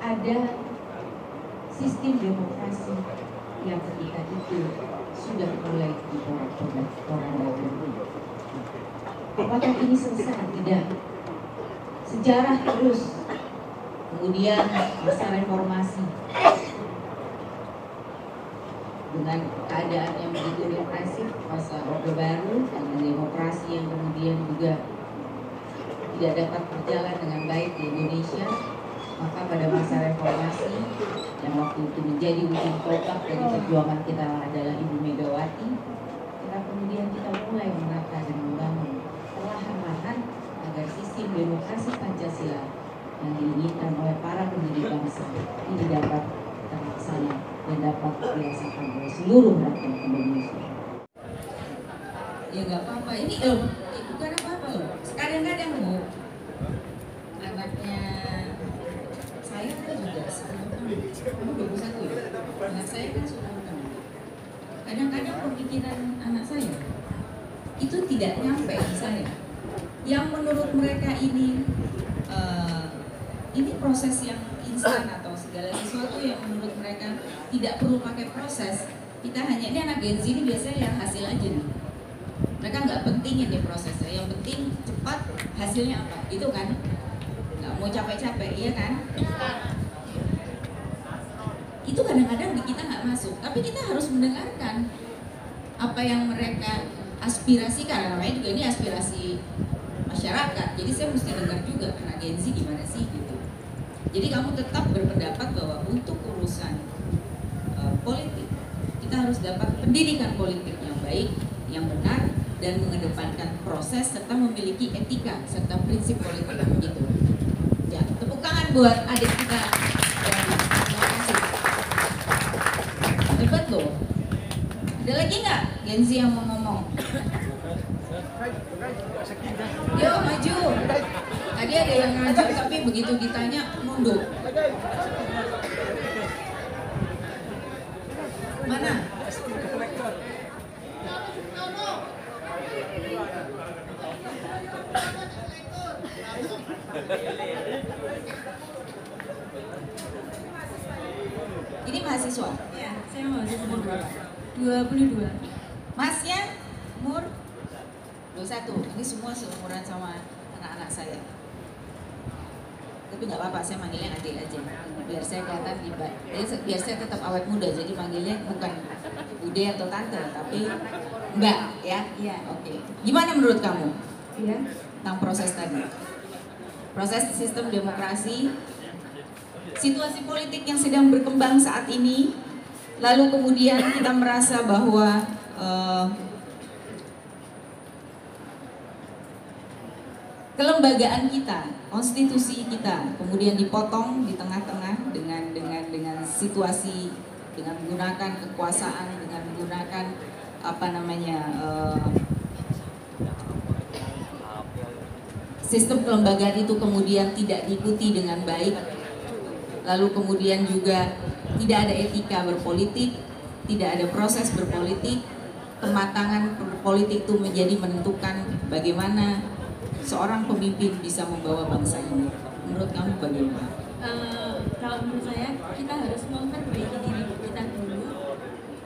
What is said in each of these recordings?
ada sistem demokrasi yang ketika itu sudah mulai diporak-porandakan. Apakah ini selesai? Tidak. Sejarah terus. Kemudian masa reformasi dengan keadaan yang begitu represif, masa Orde Baru dengan demokrasi yang kemudian juga tidak dapat berjalan dengan baik di Indonesia. Maka pada masa reformasi yang waktu itu menjadi ujung tombak dari perjuangan kita adalah Ibu Megawati, kemudian kita mulai menata dan membangun perlahan-lahan agar sistem demokrasi Pancasila yang diinginkan oleh para pendiri bangsa ini dapat terlaksana dan dapat dirasakan oleh seluruh rakyat Indonesia. Ya nggak apa-apa, ini bukan apa-apa loh. Kadang-kadang loh, anaknya saya kan juga sebelum kamu 21 ya, anak saya kan sudah kadang-kadang pemikiran anak saya itu tidak nyampe di saya. Yang menurut mereka ini proses yang instan atau segala sesuatu yang menurut mereka tidak perlu pakai proses. Kita hanya, ini anak Gen Z ini biasanya yang hasil aja nih. Mereka nggak pentingin nih prosesnya, yang penting cepat hasilnya apa, itu kan. Nggak mau capek-capek, iya kan? Itu kadang-kadang di kita nggak masuk, tapi kita harus mendengarkan apa yang mereka aspirasikan. Namanya juga ini aspirasi masyarakat, jadi saya mesti dengar juga anak Gen Z gimana sih gitu. Jadi kamu tetap berpendapat bahwa untuk urusan politik kita harus dapat pendidikan politik yang baik, yang benar, dan mengedepankan proses serta memiliki etika serta prinsip politik begitu. Ya, tepuk tangan buat adik kita. Terima kasih. Hebat loh. Ada lagi nggak Gen Z yang mau ngomong? Yo maju. Tadi ada yang maju tapi begitu ditanya mundur. Mana? Ini mahasiswa? Ya, saya mahasiswa umur berapa? 22. Masnya umur 21. Ini semua seumuran sama anak-anak saya. Tapi nggak apa-apa, saya manggilnya adik aja. Biar saya kelihatan biar saya tetap awet muda. Jadi manggilnya bukan bude atau tante, tapi mbak ya. Iya. Oke. Gimana menurut kamu? Iya. Tentang proses tadi. Proses sistem demokrasi, situasi politik yang sedang berkembang saat ini, lalu kemudian kita merasa bahwa kelembagaan kita, konstitusi kita, kemudian dipotong di tengah-tengah dengan situasi, dengan menggunakan kekuasaan, dengan menggunakan sistem kelembagaan itu kemudian tidak diikuti dengan baik, lalu kemudian juga tidak ada etika berpolitik, tidak ada proses berpolitik, kematangan berpolitik itu menjadi menentukan bagaimana seorang pemimpin bisa membawa bangsa ini. Menurut kamu bagaimana? Kalau menurut saya, kita harus memperbaiki diri kita dulu.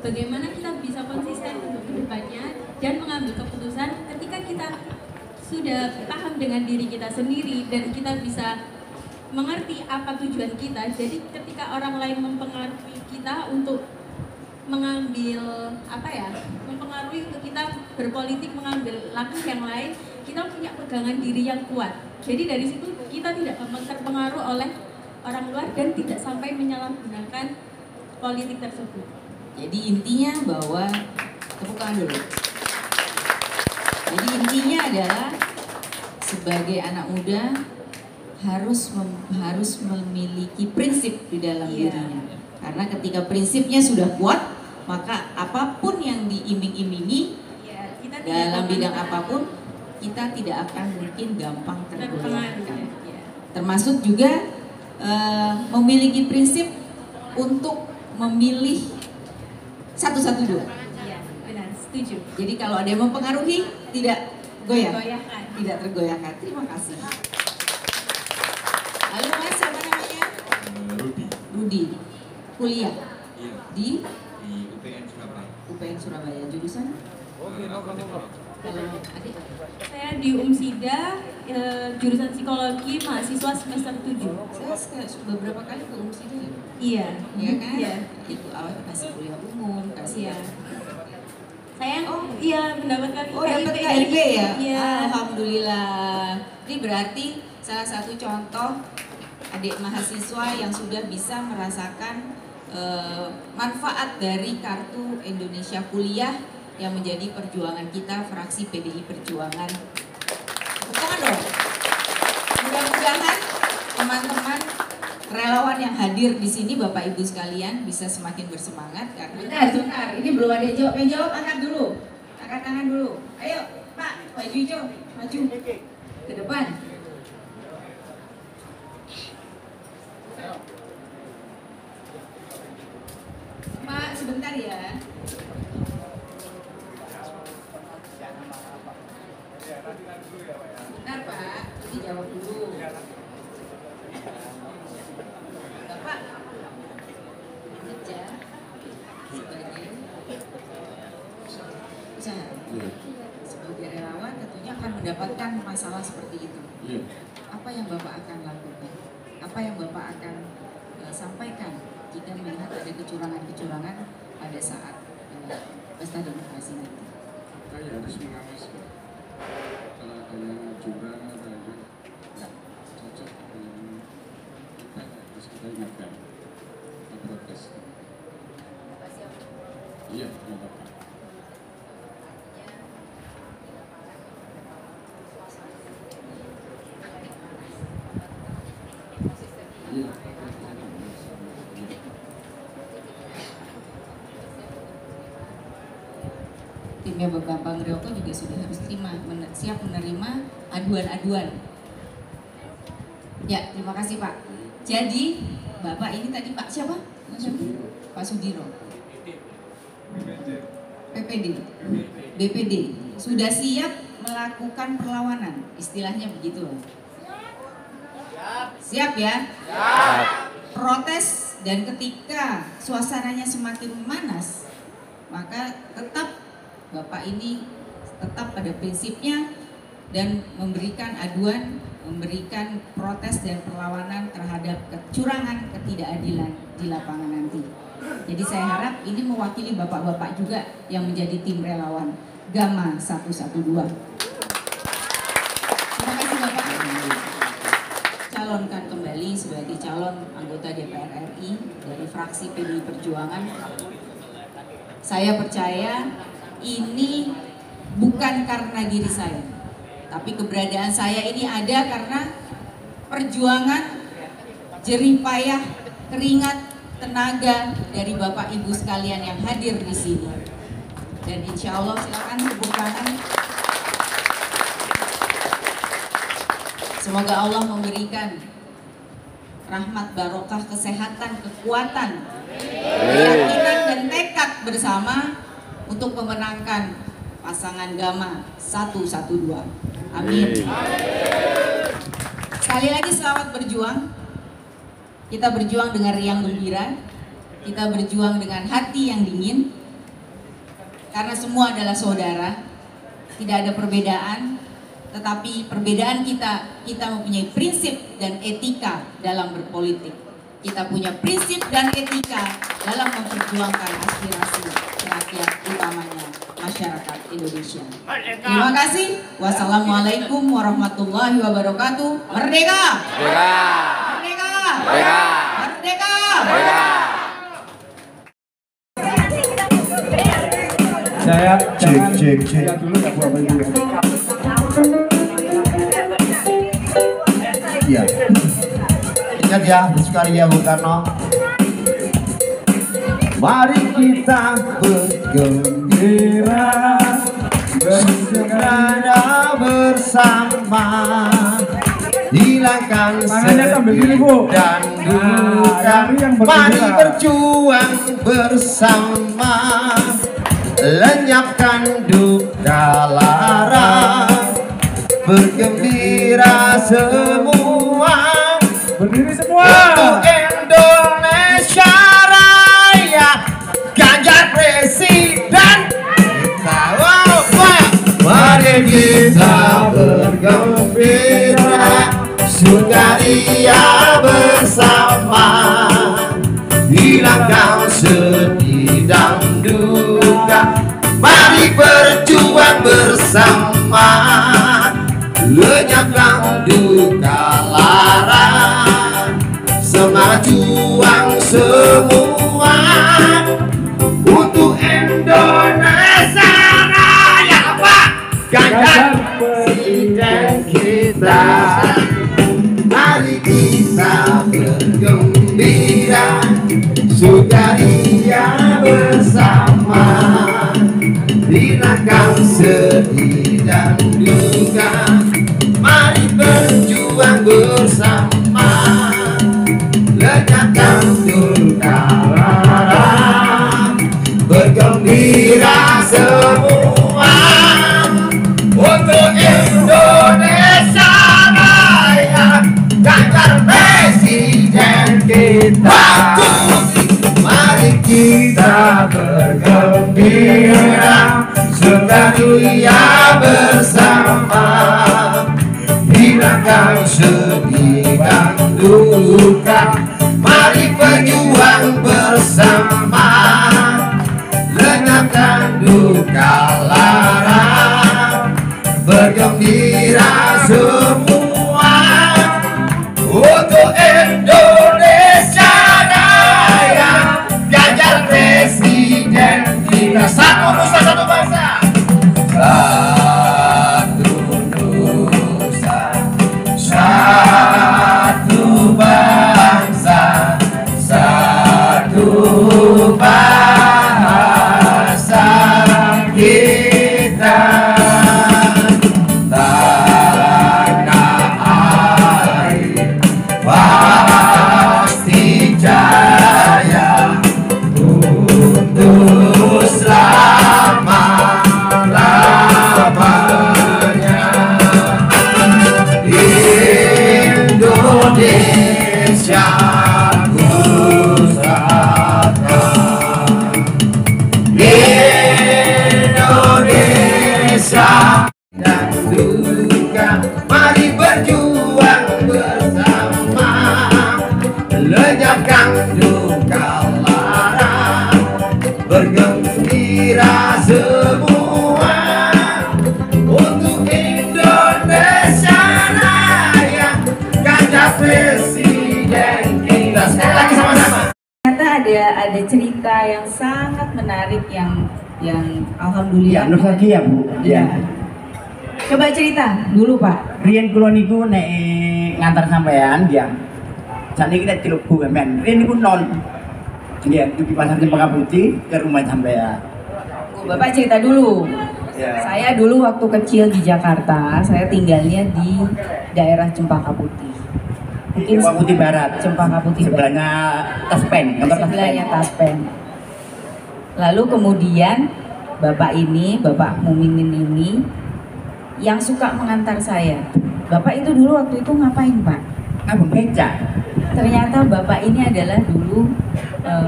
Bagaimana kita bisa konsisten untuk kedepannya dan mengambil keputusan ketika kita sudah paham dengan diri kita sendiri dan kita bisa mengerti apa tujuan kita. Jadi ketika orang lain mempengaruhi kita untuk mengambil mempengaruhi untuk kita berpolitik, mengambil langkah yang lain, kita punya pegangan diri yang kuat. Jadi dari situ kita tidak terpengaruh oleh orang luar dan tidak sampai menyalahgunakan politik tersebut. Jadi intinya bahwa tepuk tangan dulu. Jadi intinya adalah sebagai anak muda harus memiliki prinsip di dalam dirinya. Karena ketika prinsipnya sudah kuat, maka apapun yang diiming-imingi dalam bidang apapun, kita tidak akan mungkin gampang tergoyahkan. Termasuk juga memiliki prinsip untuk memilih 112. Iya, benar, setuju. Jadi kalau ada yang mempengaruhi, tidak goyah, tidak tergoyahkan. Terima kasih. Halo Mas, siapa namanya? Rudi. kuliah Iya. di UPN Surabaya. UPN Surabaya, jurusan? Kalau adik? Saya di UMSIDA, jurusan psikologi, mahasiswa semester 7. Saya beberapa kali ke UMSIDA ya? Iya. Iya kan? Iya. Itu awal kasih kuliah umum, kasih Iya. Saya mendapatkan dapat KIP KIP ya? Iya. Alhamdulillah. Ini berarti salah satu contoh adik mahasiswa yang sudah bisa merasakan manfaat dari kartu Indonesia Kuliah yang menjadi perjuangan kita fraksi PDI Perjuangan. Bukan dong. Mudah-mudahan teman-teman relawan yang hadir di sini, Bapak Ibu sekalian, bisa semakin bersemangat karena sebentar, ini belum ada yang jawab, angkat dulu, angkat tangan dulu. Ayo, Pak, maju hijau, maju ke depan. Pak, sebentar ya. Bentar Pak, dijawab dulu. Bapak kerja sebagai usaha, sebagai relawan tentunya akan mendapatkan masalah seperti itu. Apa yang Bapak akan lakukan? Apa yang Bapak akan sampaikan jika melihat ada kecurangan-kecurangan pada saat pesta demokrasi nanti? Saya harus mengawasi kalau ada yang curang, ada yang nggak cocok dengan kita, harus kita ingatkan, kita protes. Iya, nggak apa-apa. Iya. Timnya Bapak Bang Rioko juga sudah harus siap menerima aduan-aduan. Ya, terima kasih Pak. Jadi Bapak ini tadi Pak siapa? Pak Sudiro. PPD, BPD sudah siap melakukan perlawanan, istilahnya begitu. Siap ya? Siap. Protes, dan ketika suasananya semakin memanas, maka tetap Bapak ini tetap pada prinsipnya dan memberikan aduan, memberikan protes dan perlawanan terhadap kecurangan, ketidakadilan di lapangan nanti. Jadi saya harap ini mewakili bapak-bapak juga yang menjadi tim relawan Gama 112. Terima kasih Bapak. Calonkan kembali sebagai calon anggota DPR RI dari fraksi PDI Perjuangan. Saya percaya ini bukan karena diri saya, tapi keberadaan saya ini ada karena perjuangan, jerih payah, keringat, tenaga dari Bapak Ibu sekalian yang hadir di sini. Dan insya Allah silakan tepuk tangan. Semoga Allah memberikan rahmat, barokah, kesehatan, kekuatan, keyakinan dan tekad bersama untuk memenangkan pasangan Gama 112. Amin. Sekali lagi selamat berjuang. Kita berjuang dengan riang gembira. Kita berjuang dengan hati yang dingin. Karena semua adalah saudara. Tidak ada perbedaan. Tetapi perbedaan kita mempunyai prinsip dan etika dalam berpolitik. Kita punya prinsip dan etika dalam memperjuangkan aspirasi rakyat, utamanya masyarakat Indonesia. Terima kasih. Wassalamualaikum warahmatullahi wabarakatuh. Merdeka! Merdeka! Merdeka! Merdeka! Merdeka! Merdeka! Saya cek. lihat dulu ya Bu Abang dulu. Iya. Ingat ya, bersukaria Bung Karno. Mari kita bergembira, bersegera bersama, hilangkan sedih dan duka. Mari berjuang bersama, lenyapkan duka lara, bergembira semua. Berdiri semua. Untuk Indonesia Raya. Sukaria bersama, hilangkan sedih dan duka. Mari berjuang bersama, lenyapkan duka lara. Semangat juang semua untuk Indonesia Raya, Pak. Ganjar presiden kita. Mari kita bergembira, sukaria bersama, hilangkan sedih dan duka. Mari berjuang bersama, lenyapkan duka lara. Bergembira semua untuk Indonesia Raya, Ganjar presiden kita. Mari kita bergembira, sukaria bersama, hilangkan sedih dan duka. Mari berjuang bersama, lenyapkan duka lara. Bergembira semua untuk Indonesia Raya, Ganjar presiden kita. Satu nusa, satu bangsa. Satu nusa, satu bangsa, satu bahasa kita. Tanah air pasti jaya untuk selama-lamanya. Indonesia Pusaka, Indonesia dan duka. Mari berjuang bersama, lenyapkan duka lara. Bergembira semua untuk Indonesia Raya, Ganjar presiden kita. Sekali lagi sama-sama. Ternyata ada cerita yang sangat menarik yang alhamdulillah. Ya, nostalgia Bu. Ya. Coba cerita dulu Pak. Riyen kula niku nek ngantar sampean ya. Saniki nek Cilebu men. Riyen niku non. Iya, di pasar Cempaka Putih ke rumah sampean. Bapak cerita dulu. Ya. Saya dulu waktu kecil di Jakarta, saya tinggalnya di daerah Cempaka Putih. Mungkin Cempaka Putih Barat. Cempaka Putih Barat. Sebelahnya Taspen, kantor Taspen. Sebelahnya Taspen. Lalu kemudian Bapak Muminin ini yang suka mengantar saya. Bapak itu dulu waktu itu ngapain Pak? Abang beca. Ternyata Bapak ini adalah dulu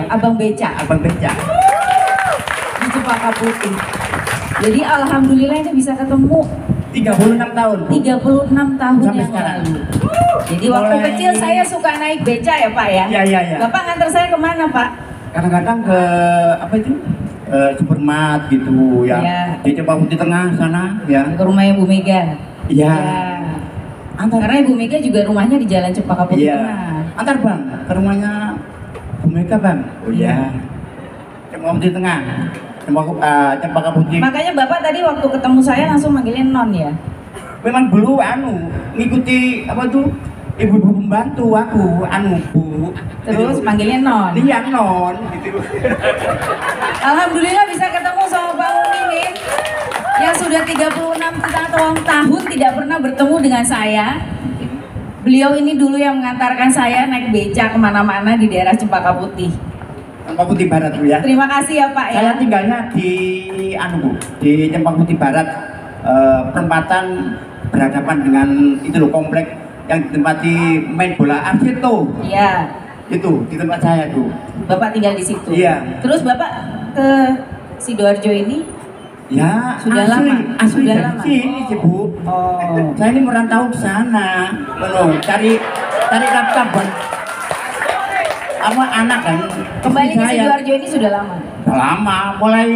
abang beca. Abang beca. Di Cempaka Putih. Jadi alhamdulillah ini bisa ketemu 36 tahun. 36 tahun Sampai yang sekarang. lalu. Jadi waktu Mulai- kecil saya suka naik beca ya Pak ya? Iya. Bapak ngantar saya kemana Pak? Kadang-kadang ke apa itu? Supermat gitu ya. Iya. Di Cempaka Putih Tengah sana ya. Ke rumahnya Bu Mega. Iya. Ya. Antar. Karena Ibu Mega juga rumahnya di Jalan Cempaka Putih Iya. Tengah. Antar Bang ke rumahnya Bu Mega Bang. Oh iya. Cempaka Putih Tengah. Cempaka Putih. Makanya Bapak tadi waktu ketemu saya langsung manggilin Non ya? Memang dulu ngikuti apa tuh ibu-ibu pembantu aku Bu. Terus panggilnya Non. Iya Non gitu. Alhamdulillah bisa ketemu sama Pak Muminin yang sudah 36 tahun tidak pernah bertemu dengan saya. Beliau ini dulu yang mengantarkan saya naik beca kemana-mana di daerah Cempaka Putih. Cempaka Putih Barat Bu ya. Terima kasih ya Pak ya. Saya tinggalnya di Bu, di Cempaka Putih Barat, perempatan berhadapan dengan itu loh komplek yang ditempati main bola Arseto. Iya. Itu di tempat saya tuh. Bapak tinggal di situ. Iya. Terus Bapak ke Sidoarjo ini Ya, sudah lama. Asli Sudah dari lama. sini sih Bu. Oh. Saya ini merantau ke sana, cari tarik nafas buat apa anak dan Kembali ke saya. Sidoarjo ini sudah lama. Lama, mulai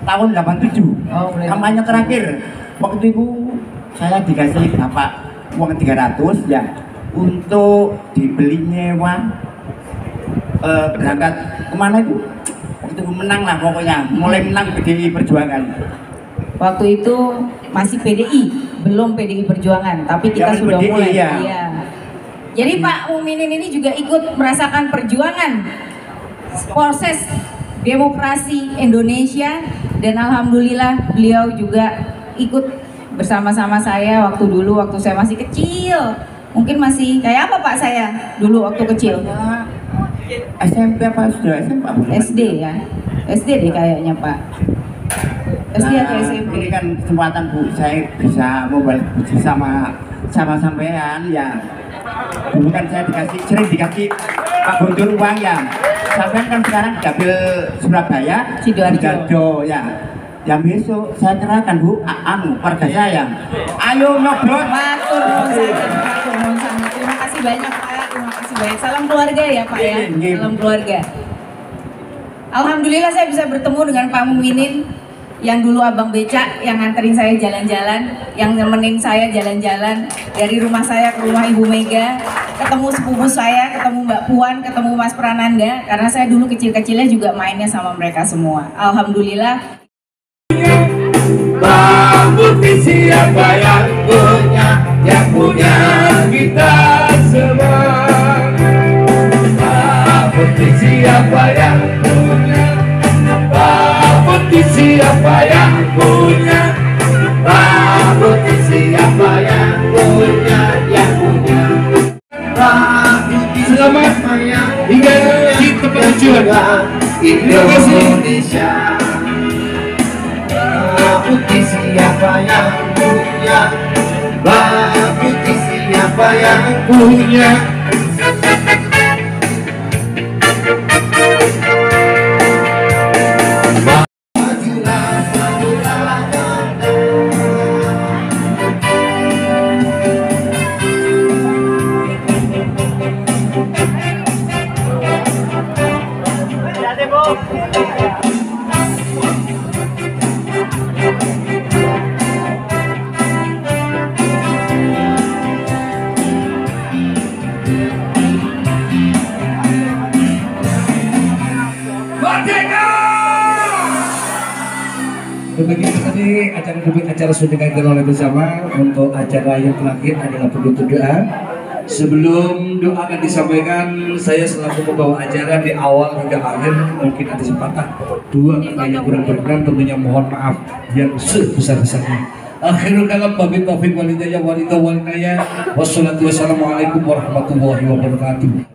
tahun 87. Oh, mulai. Kampanye terakhir waktu itu saya dikasih bapak uang 300 ya untuk dibeli nyewa berangkat kemana itu? Waktu itu menang lah pokoknya, mulai menang PDI Perjuangan. Waktu itu masih PDI, belum PDI Perjuangan, tapi kita Jangan sudah PDI, mulai. ya. Iya. Jadi Pak Mukminin ini juga ikut merasakan perjuangan proses demokrasi Indonesia, dan alhamdulillah beliau juga ikut bersama-sama saya waktu saya masih kecil. Mungkin masih kayak apa Pak saya dulu waktu kecil? SMP apa sudah SMP? SD ya, SD deh kayaknya Pak. SD atau SMP? Ini kan kesempatan Bu, saya bisa membalik puji sama sampean ya. Dulu kan saya sering dikasih Pak Guntur uang ya. Sampean kan sekarang dapil Surabaya, Sidoarjo ya. Yang besok saya cerahkan Bu, warga saya. Ayo ngobrol. Matur nuwun sangat. Terima kasih banyak Pak. Terima kasih banyak. Salam keluarga ya Pak ya. Salam keluarga. Alhamdulillah saya bisa bertemu dengan Pak Mukminin yang dulu abang becak, yang nganterin saya jalan-jalan, yang nemenin saya jalan-jalan dari rumah saya ke rumah Ibu Mega, ketemu sepupu saya, ketemu Mbak Puan, ketemu Mas Prananda, karena saya dulu kecil-kecilnya juga mainnya sama mereka semua. Alhamdulillah. Putih siapa yang punya kita semua. Putih siapa yang punya, putih siapa yang punya, putih siapa yang punya, Selamat hingga di tempat tujuan Indonesia. Putih siapa yang punya, putih siapa yang punya. Demikian tadi acara sudah dilakukan oleh bersama. Untuk acara yang terakhir adalah penutup doa. Sebelum doa akan disampaikan, saya selaku pembawa acara di awal hingga akhir mungkin ada sepatah dua kata yang kurang berkenan, tentunya mohon maaf yang sebesar-besarnya. Akhirul kalam wabillahi taufiq walhidayah. Wassalamualaikum warahmatullahi wabarakatuh.